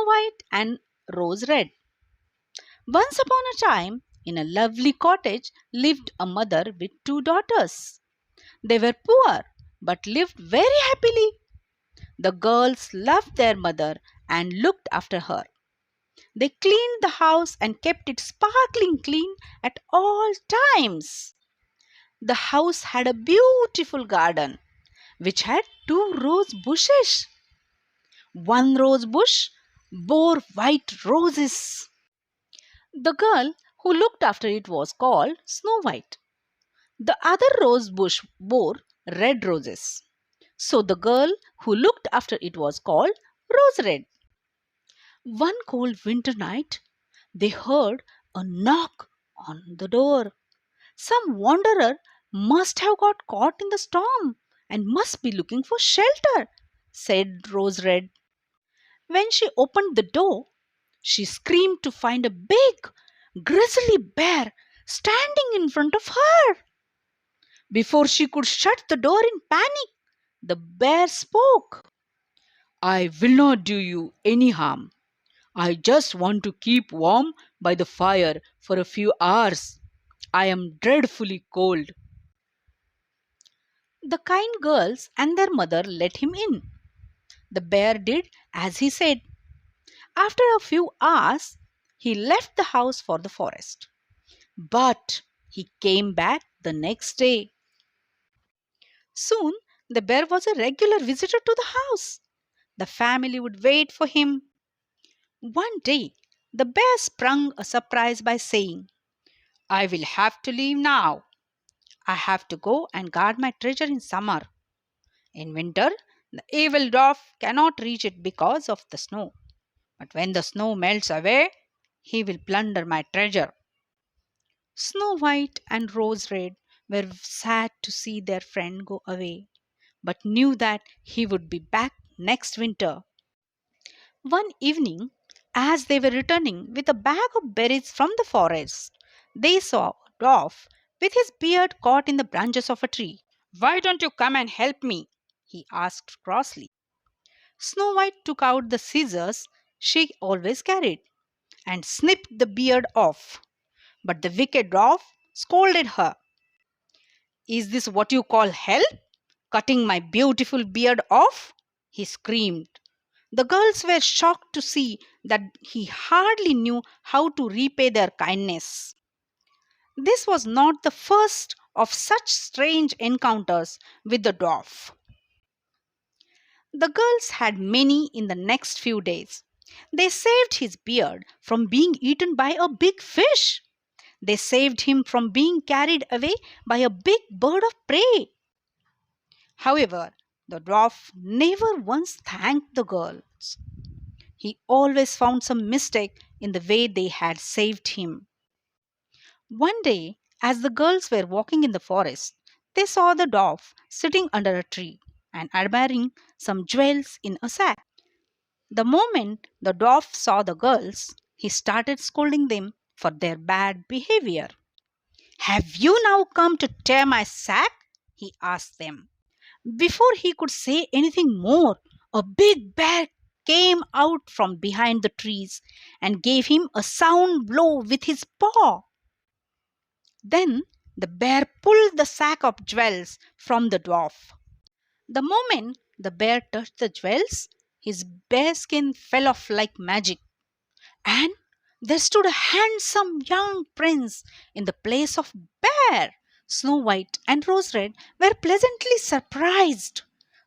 White and Rose Red. Once upon a time, in a lovely cottage lived a mother with two daughters. They were poor but lived very happily. The girls loved their mother and looked after her. They cleaned the house and kept it sparkling clean at all times. The house had a beautiful garden which had two rose bushes. One rose bush bore white roses. The girl who looked after it was called Snow White. The other rose bush bore red roses. So the girl who looked after it was called Rose Red. One cold winter night, they heard a knock on the door. Some wanderer must have got caught in the storm and must be looking for shelter, said Rose Red. When she opened the door, she screamed to find a big, grizzly bear standing in front of her. Before she could shut the door in panic, the bear spoke. I will not do you any harm. I just want to keep warm by the fire for a few hours. I am dreadfully cold. The kind girls and their mother let him in. The bear did as he said. After a few hours, he left the house for the forest. But he came back the next day. Soon, the bear was a regular visitor to the house. The family would wait for him. One day, the bear sprung a surprise by saying, I will have to leave now. I have to go and guard my treasure in summer. In winter, the evil dwarf cannot reach it because of the snow. But when the snow melts away, he will plunder my treasure. Snow White and Rose Red were sad to see their friend go away, but knew that he would be back next winter. One evening, as they were returning with a bag of berries from the forest, they saw a dwarf with his beard caught in the branches of a tree. Why don't you come and help me? He asked crossly. Snow White took out the scissors she always carried and snipped the beard off. But the wicked dwarf scolded her. Is this what you call help? Cutting my beautiful beard off? He screamed. The girls were shocked to see that he hardly knew how to repay their kindness. This was not the first of such strange encounters with the dwarf. The girls had many in the next few days. They saved his beard from being eaten by a big fish. They saved him from being carried away by a big bird of prey. However, the dwarf never once thanked the girls. He always found some mistake in the way they had saved him. One day, as the girls were walking in the forest, they saw the dwarf sitting under a tree and admiring some jewels in a sack. The moment the dwarf saw the girls, he started scolding them for their bad behavior. Have you now come to tear my sack? He asked them. Before he could say anything more, a big bear came out from behind the trees and gave him a sound blow with his paw. Then the bear pulled the sack of jewels from the dwarf. The moment the bear touched the jewels, his bear skin fell off like magic, and there stood a handsome young prince in the place of bear. Snow White and Rose Red were pleasantly surprised.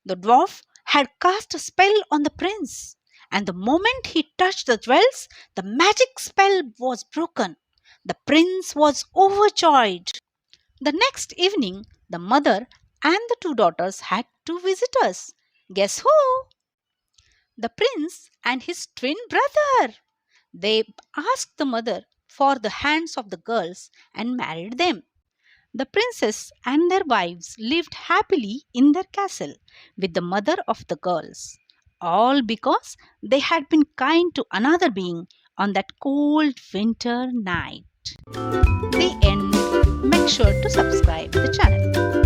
The dwarf had cast a spell on the prince, and the moment he touched the jewels, the magic spell was broken. The prince was overjoyed. The next evening, the mother and the two daughters had two visitors. Guess who? The prince and his twin brother. They asked the mother for the hands of the girls and married them. The princess and their wives lived happily in their castle with the mother of the girls, all because they had been kind to another being on that cold winter night. The end. Make sure to subscribe the channel.